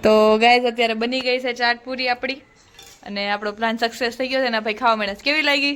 તો ગાઈઝ અત્યારે બની ગઈ છે ચાટ પૂરી આપણી અને આપણો પ્લાન સક્સેસ થઈ ગયો છે ને ભાઈ ખાવા મળે કેવી લાગી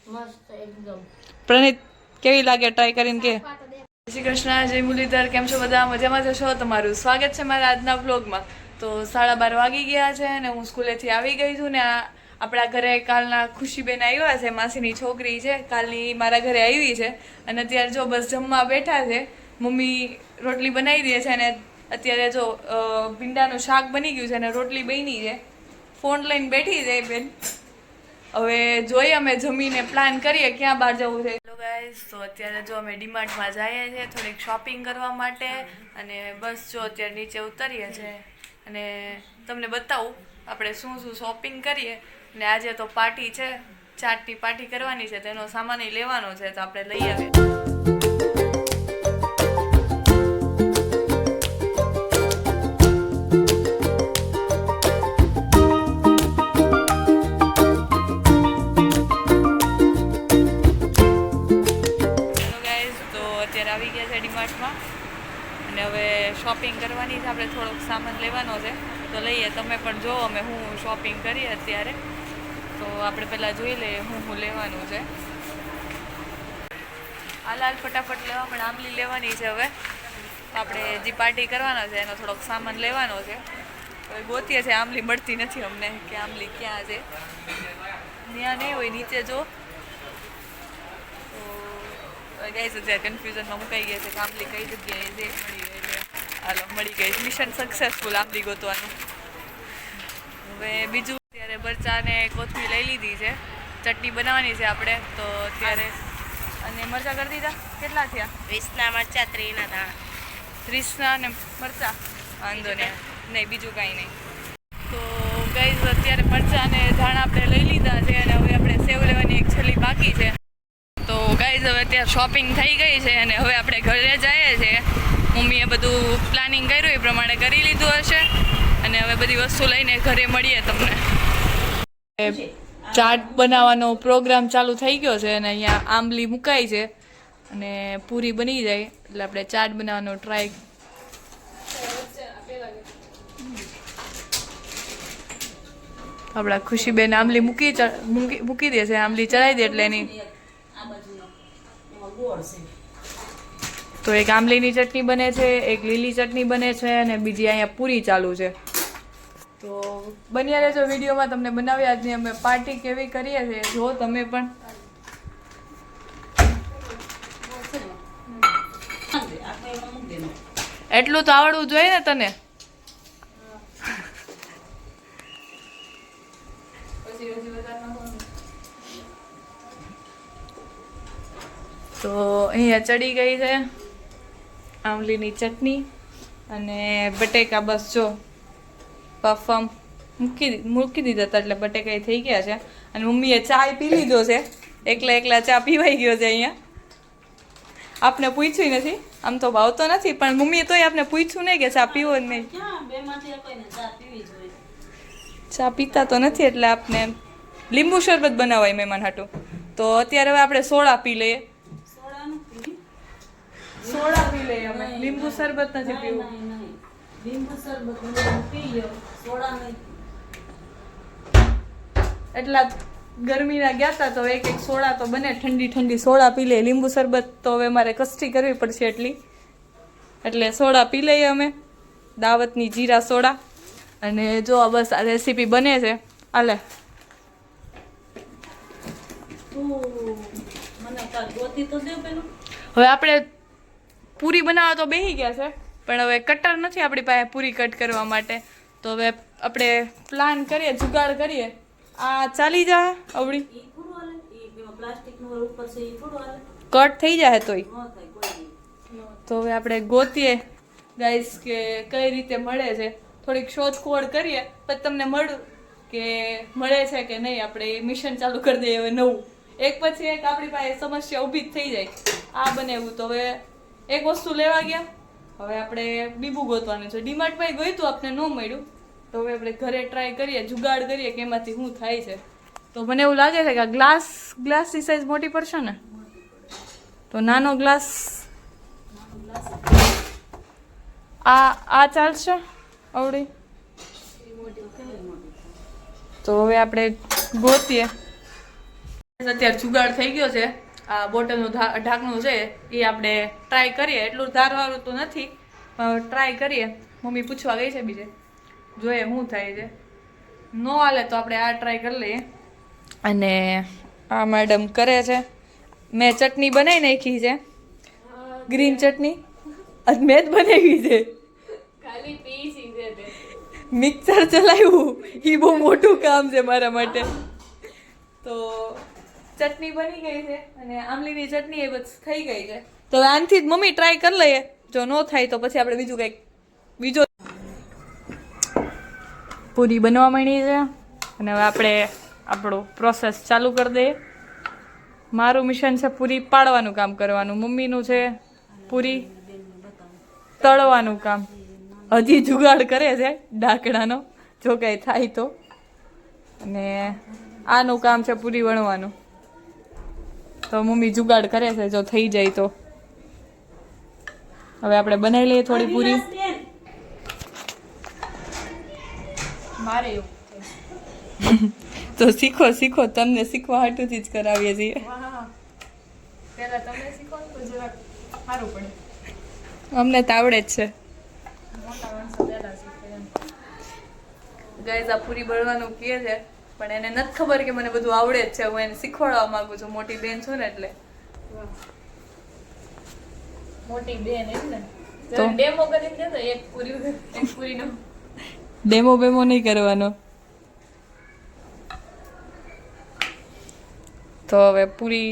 મસ્ત એકદમ પ્રણીત કેવી લાગે ટ્રાય કરીને કે જય શ્રી કૃષ્ણ જય મુરલીધર કેમ છો બધા મજામાં જશો તમારું સ્વાગત છે મારા આજના વ્લોગમાં તો 12:30 વાગી ગયા છે અને હું સ્કૂલેથી આવી ગઈ છું ને આપણા ઘરે કાલના ખુશીબેન આવ્યા છે માસીની છોકરી છે કાલની મારા ઘરે આવી છે અને અત્યારે જો બસ જમવા બેઠા છે મમ્મી રોટલી બનાવી દે છે અને અત્યારે જો ભીંડાનું શાક બની ગયું છે અને રોટલી બની છે ફોન લઈને બેઠી છે બેન હવે જોઈએ અમે જમીને પ્લાન કરીએ ક્યાં બહાર જવું છે હેલો ગાઈઝ તો અત્યારે જો અમે ડીમાર્ટમાં જઈએ છીએ થોડીક શોપિંગ કરવા માટે અને બસ જો અત્યારે નીચે ઉતરીએ છીએ અને તમને બતાવું આપણે શું શું શોપિંગ કરીએ અને આજે તો પાર્ટી છે ચાટની પાર્ટી કરવાની છે તેનો સામાન લેવાનો છે તો આપણે લઈ આવીએ આવી ગયા છે ડીમાર્ટમાં અને હવે શોપિંગ કરવાની છે આપણે થોડોક સામાન લેવાનો છે તો લઈએ તમે પણ જો અમે હું શોપિંગ કરીએ અત્યારે તો આપણે પહેલાં જોઈ લઈએ હું લેવાનું છે હાલ ફટાફટ લેવા પણ આંબલી લેવાની છે હવે તો આપણે જે પાર્ટી કરવાનો છે એનો થોડોક સામાન લેવાનો છે હવે ગોતીએ છે આંબલી મળતી નથી અમને કે આંબલી ક્યાં છે ત્યાં નહીં હોય નીચે જો ગાઈસ અત્યારે કન્ફ્યુઝનમાં મુકાઈ ગયા છે કે આંબલી કઈ જગ્યાએ છે મળી ગઈ હાલો મળી ગઈ મિશન સક્સેસફુલ આંબલી ગોતવાનું હવે બીજું અત્યારે મરચાં ને કોથમીર લઈ લીધી છે ચટણી બનાવવાની છે આપણે તો અત્યારે અને મરચાં કરી દીધા કેટલા થયા 20ના મરચા 30ના ધાણા 30ના ને મરચાં વાંધો નહીં બીજું કાંઈ નહીં તો ગાઈસ અત્યારે મરચાં ને ધાણા આપણે લઈ લીધા છે અને હવે આપણે સેવ લેવાની એક છેલ્લી બાકી છે તો ગાઈઝ હવે ત્યાં શોપિંગ થઈ ગઈ છે અને હવે આપણે ઘરે જઈએ છીએ મમ્મીએ બધું પ્લાનિંગ કર્યું એ પ્રમાણે કરી લીધું હશે અને હવે બધી વસ્તુ લઈને ઘરે મળીએ તમને ચાટ બનાવવાનો પ્રોગ્રામ ચાલુ થઈ ગયો છે અને અહીંયા આંબલી મુકાઈ છે અને પૂરી બની જાય એટલે આપણે ચાટ બનાવવાનો ટ્રાય આપણા ખુશીબેન આંબલી મૂકી દે છે આંબલી ચડાવી દે એટલે એની તો એક આંબલીની ચટણી બને છે એક લીલી ચટણી બને છે અને બીજી અહીંયા પૂરી ચાલુ છે તો બન્યા રહેજો વિડીયોમાં તમને બનાવી આજની અમે પાર્ટી કેવી કરીએ છીએ જો તમે પણ એટલું તો આવડવું જોઈએ ને તને તો અહીંયા ચડી ગઈ છે આંબલીની ચટણી અને બટેકા બસ જો પફમ મૂકી દીધા હતા એટલે બટેકા થઈ ગયા છે અને મમ્મીએ ચા પી લીધો છે એકલા ચા પીવાઈ ગયો છે અહીંયા આપને પૂછ્યું નથી આમ તો ભાવતો નથી પણ મમ્મીએ તોય આપને પૂછ્યું નહીં કે ચા પીવો જ નહીં ચા પીતા તો નથી એટલે આપને લીંબુ શરબત બનાવાય મહેમાન હાટું તો અત્યારે હવે આપણે સોડા પી લઈએ સોડા પી લઈએ અમે લીંબુ શરબત નથી પીવું લીંબુ શરબત પી લો સોડા નહીં એટલા ગરમીના ગયા હતા તો એક સોડા તો બને ઠંડી સોડા પી લઈએ લીંબુ શરબત તો હવે મારે કસ્ટી કરવી પડશે એટલે સોડા પી લઈએ અમે દાવતની જીરા સોડા અને જો બસ આ રેસીપી બને છે આલે હવે આપણે પૂરી બનાવવા તો બેસી ગયા છે પણ હવે કટર નથી આપણી પાસે પૂરી કટ કરવા માટે તો હવે આપણે પ્લાન કરીએ જુગાડ કરીએ આ ચાલી જાય અવળી કટ થઈ જાય તોય તો હવે આપણે ગોતીએ ગાઈસ કે કઈ રીતે મળે છે થોડીક શોધખોળ કરીએ પછી તમને મળું કે મળે છે કે નહીં આપણે મિશન ચાલુ કરી દઈએ હવે નવું એક પછી એક આપણી પાસે સમસ્યા ઊભી જ થઈ જાય આ બને એવું તો હવે એક વસ્તુ લેવા ગયા હવે આપણે બીબું ગોતવાનું છે ડીમાર્ટમાં ગયું આપણે ન મળ્યું તો હવે આપણે ઘરે ટ્રાય કરીએ જુગાડ કરીએ કે એમાંથી શું થાય છે તો મને એવું લાગે છે કે ગ્લાસની સાઈઝ મોટી પડશે ને તો નાનો ગ્લાસ આ ચાલશે આવડી તો હવે આપણે ગોતીએ. અત્યારે જુગાડ થઈ ગયો છે. આ બોટલનું ઢાંકણું છે એ આપણે ટ્રાય કરીએ. એટલું ધારવાળું તો નથી પણ ટ્રાય કરીએ. મમ્મી પૂછવા ગઈ છે બીજે, જોઈએ શું થાય છે. નો હાલે તો આપણે આ ટ્રાય કરી લઈએ. અને આ મેડમ કરે છે. મેં ચટણી બનાવી નાખી છે, ગ્રીન ચટણી. આજ મેં જ બનાવી છે. ખાલી પીસી છે તે. મિક્સર ચલાવ્યું એ બહુ મોટું કામ છે મારા માટે. તો ચટણી બની ગઈ છે અને આમલીની ચટણી એ બસ થઈ ગઈ છે. તો હવે આનથી જ મમ્મી ટ્રાય કરી લઈએ. જો ન થાય તો પછી આપણે બીજું કંઈક બીજો. પૂરી બનવા માંડી છે અને હવે આપણે આપણું પ્રોસેસ ચાલુ કરી દઈએ. મારું મિશન છે પૂરી પાડવાનું કામ કરવાનું, મમ્મીનું છે પૂરી તળવાનું કામ. હજી જુગાડ કરે છે ઢાંકણાનો, જો કંઈ થાય તો. અને આનું કામ છે પૂરી વણવાનું. તો મમ્મી જુગાડ કરે છે, જો થઈ જાય તો. હવે આપણે બનાવી લઈએ થોડી પૂરી. મારે એવું તો શીખો શીખો, તમને શીખવા હાટુથી જ કરાવીએ છીએ. પહેલા તમે શીખો ને તો જરાક સારું પડે. અમને તો આવડે જ છે. મોટા માણસો પહેલા શીખે એમ. ગાઈઝ આ પૂરી બળવાનું કહે છે પણ એને નથી ખબર કે મને બધું આવડે જ છે. હું એને શીખવાડવા માંગુ છું, મોટી બેન છું ને એટલે. મોટી બેન એમ ને તો? ડેમો કરીને દે તો એક પૂરીનો ડેમો બેમો નહીં કરવાનો. તો હવે પૂરી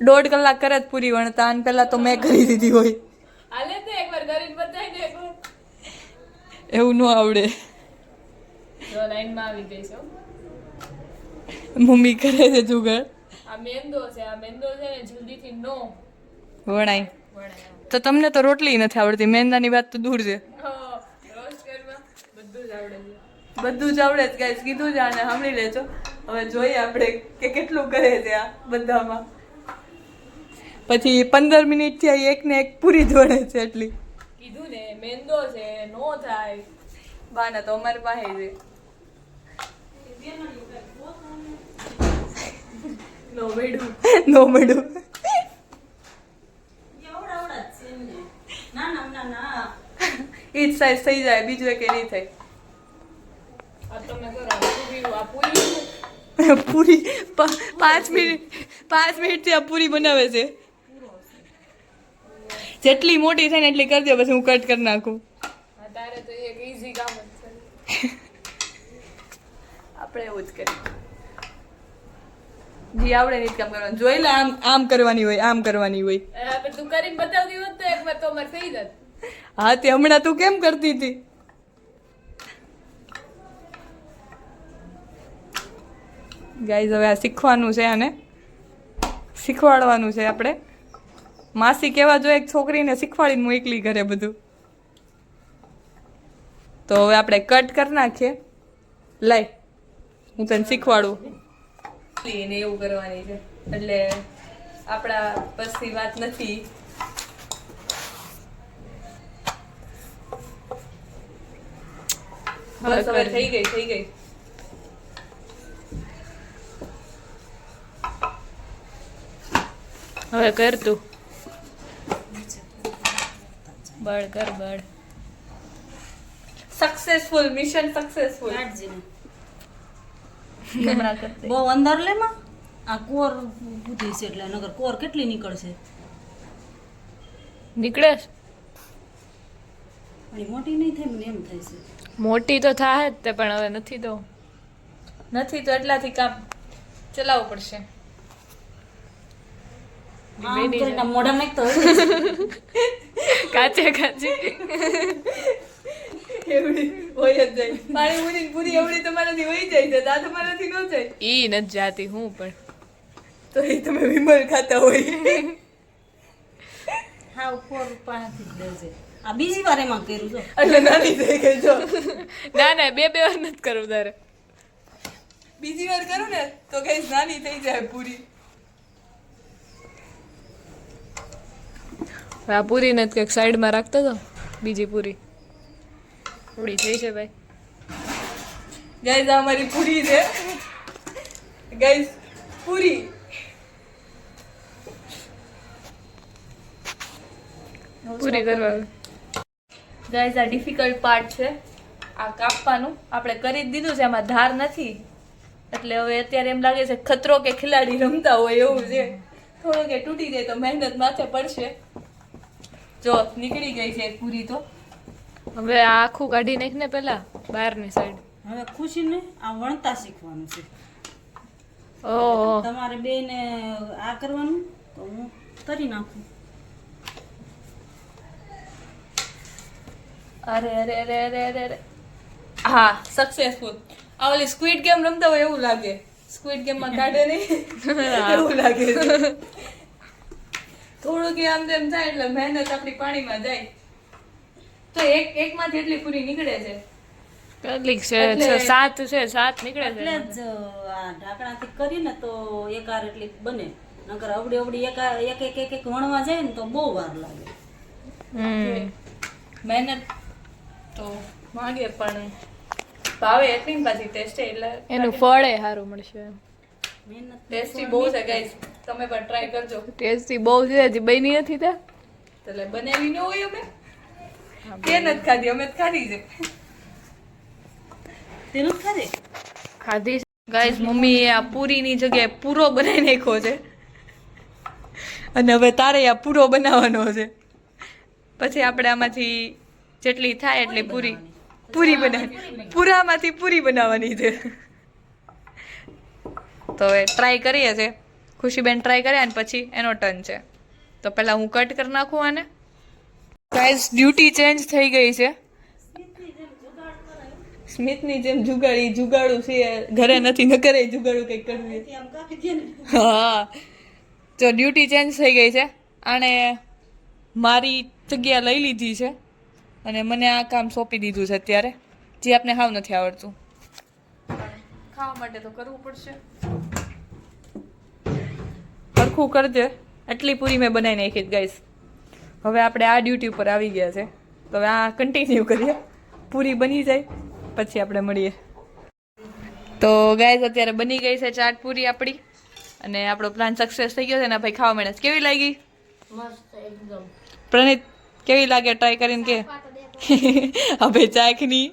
1.5 કલાક કરે જ પૂરી વણતા, અને પહેલા તો મેં કરી દીધી હોય. હાલે તો એકવાર કરીને બતાવી દે એકવાર. એવું ન આવડે. જો લાઈનમાં આવી ગઈ છે હો. મમ્મી કરે છે જુગાડ. આ મેંદો છે ને જલ્દીથી નો વણાય. વણાય. તો તમને તો રોટલી નથી આવડતી, મેંદાની વાત તો દૂર છે. રોસ્ટ કરવા બધું જ આવડે છે. બધું જ આવડે છે ગાઈસ, કીધું છે આને, સાંભળી લેજો. હવે જોઈએ આપણે કે કેટલું કરે છે આ બધામાં. પછી 15 મિનિટથી આ એકને એક પૂરી જ વણે છે એટલી. કીધું ને મેંદો છે નો થાય. બાના તો અમારી પાસે છે. નો વેડું નો મળ્યું. ઈ જ સાઈઝ થઈ જાય, બીજું એક નહીં થાય. આ તમે કરો આ પૂરી પૂરી 5 મિનિટથી આ પૂરી બનાવે છે. જેટલી મોટી થાય ને એટલી કરી દો, પછી હું કટ કરી નાખું. તારે તો એક ઈઝી કામ જ છે. આપણે એવું જ કરીએ. જી આવડે ને એ જ કામ કરવાનું. જોઈ લે, આમ આમ કરવાની હોય, આમ કરવાની હોય. પણ તું કરીને બતાવતી હોત તો એકવાર તો અમારે થઈ જાત. હા, તે હમણાં તું કેમ કરતી હતી? ગાઈઝ હવે આ શીખવાનું છે, આને શીખવાડવાનું છે આપણે. માસી કેવા જો એક છોકરીને શીખવાડીને મોકલી ઘરે બધું. તો હવે આપણે કટ કરી નાખીએ. લઈ, હું તને શીખવાડું. ને એવું કરવાની છે એટલે આપણા બસની વાત નથી. બસ હવે થઈ ગઈ. હવે કર તું બળ કર બળ. Successful, mission successful. બહુ અંદર લેમાં આ કોર બુદ્ધિ છે એટલે નગર કોર કેટલી નીકળશે. નીકળે અને મોટી નહીં થાય મને એમ થાય છે. મોટી તો થાય જ તે, પણ હવે નથી તો એટલાથી કામ ચલાવવું પડશે. આમ કરીને આમ મોઢા નાખતો હોય. કાચે એવડી હોય જ જાય. પાણી ઉડીને પૂરી એવડી તમારાથી વહી જાય છે, આ તમારાથી ન જાય. ઈ નથી જાતી હું પણ. તો એ તમે વિમલ ખાતા હોય. હા કોર પાસેથી જ લેજે. આ બીજી વાર એમાં કર્યું છો એટલે નાની થઈ ગઈ જો. ના બે વાર નથી કરવું તારે. બીજી વાર કરું ને તો કઈ નાની થઈ જાય પૂરી. આ પૂરી ને કંઈક સાઈડમાં રાખતો હતો, બીજી પૂરી થોડી થઈ છે ભાઈ. ગાઈઝ આ અમારી પૂરી છે ગાઈઝ પૂરી પૂરી કરવા ગાઈઝ આ ડિફિકલ્ટ પાર્ટ છે આ કાપવાનું આપણે કરી જ દીધું છે આમાં ધાર નથી એટલે હવે અત્યારે એમ લાગે છે ખતરો કે ખિલાડી રમતા હોય એવું છે થોડું કે તૂટી જાય તો મહેનત માથે પડશે જો નીકળી ગઈ છે એક પૂરી તો હવે આ આખું કાઢી નાખ ને પેલા બહારની સાઈડ હવે ખુશીને આ વણતા શીખવાનું છે ઓહો તમારે બેને આ કરવાનું તો હું તરી નાખું. અરે અરે અરે અરે અરે અરે હા સક્સેસફુલ આ ઓલી સ્ક્વિડ ગેમ રમતા હોય એવું લાગે સ્ક્વિડ ગેમ માં કાઢે નહીં એવું લાગે છે થોડું કે આમ તેમ થાય એટલે મહેનત આપણી પાણીમાં જાય તો એકમાંથી એટલી પૂરી નીકળે છે કેટલીક છે સાત નીકળે એટલે જ આ ઢાંકણાથી કરીને તો એકાર એટલી બને નકર અવડી અવડી એક એક એક એક વણવા જાય ને તો બહુ વાર લાગે. મહેનત તો માંગે પણ ભાવે એટલી ને પાછી ટેસ્ટ એટલે એનું ફળ એ સારું મળશે મહેનત ટેસ્ટી બહુ છે ગાઈસ તમે પણ ટ્રાય કરજો ટેસ્ટી બહુ છે હજી બની નથી તે એટલે બનાવી ન હોય અમે કે નથી ખાધી અમે જ ખાધી છે તેનું ખરે ખાધી ગાઈસ મમ્મીએ આ પૂરીની જગ્યાએ પૂરો બનાવી નાખ્યો છે અને હવે તારે આ પૂરો બનાવવાનો છે પછી આપણે આમાંથી જેટલી થાય એટલી પૂરી બનાવી પૂરામાંથી પૂરી બનાવવાની છે તો હવે ટ્રાય કરીએ છે ખુશીબેન ટ્રાય કરે અને પછી એનો ટર્ન છે તો પહેલા હું કટ કરી નાખું આને ગાઈસ ડ્યુટી ચેન્જ થઈ ગઈ છે સ્મિતની જેમ જુગાડું છે ઘરે નથી ન કરે જુગાડું કંઈક કરવું આમ કાપી દે ને હા તો ડ્યુટી ચેન્જ થઈ ગઈ છે આણે મારી જગ્યા લઈ લીધી છે અને મને આ કામ સોંપી દીધું છે અત્યારે જે આપને હાવ નથી આવડતું ખાવા માટે તો કરવું પડશે સરખું કરજે એટલી પૂરી મેં બનાવી નાખી ગાઈસ હવે આપણે આ ડ્યુટી ઉપર આવી ગયા છે તો હવે આ કન્ટિન્યુ કરીએ પૂરી બની જાય પછી આપણે મળીએ તો ગાઈસ અત્યારે બની ગઈ છે ચાટ પૂરી આપણી અને આપણો પ્લાન સક્સેસ થઈ ગયો છે ને ભાઈ ખાવા માંડે કેવી લાગી મસ્ત એકદમ પ્રણીત કેવી લાગે ટ્રાય કરીને કે હવે ચાખની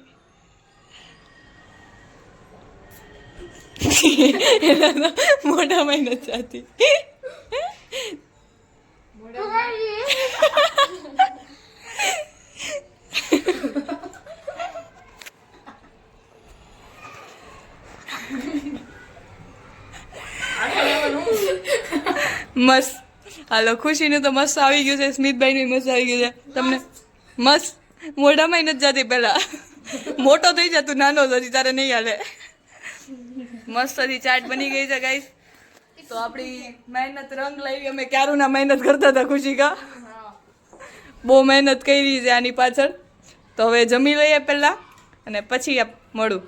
મોઢામાં નથી જાતી મસ્ત હાલો ખુશીનું તો મસ્ત આવી ગયું છે સ્મિતભાઈનું મસ્ત આવી ગયું છે તમને મસ્ત મોઢામાં નથી જતી પેલા મોટો થઈ જતું નાનો હજી તારે નહીં હાલે મસ્ત હજી ચાટ બની ગઈ છે ગાઈસ તો આપણી મહેનત રંગ લાવી અમે ક્યારુંના મહેનત કરતા હતા ખુશી કા બહુ મહેનત કરી છે આની પાછળ તો હવે જમી લઈએ પહેલા અને પછી મળું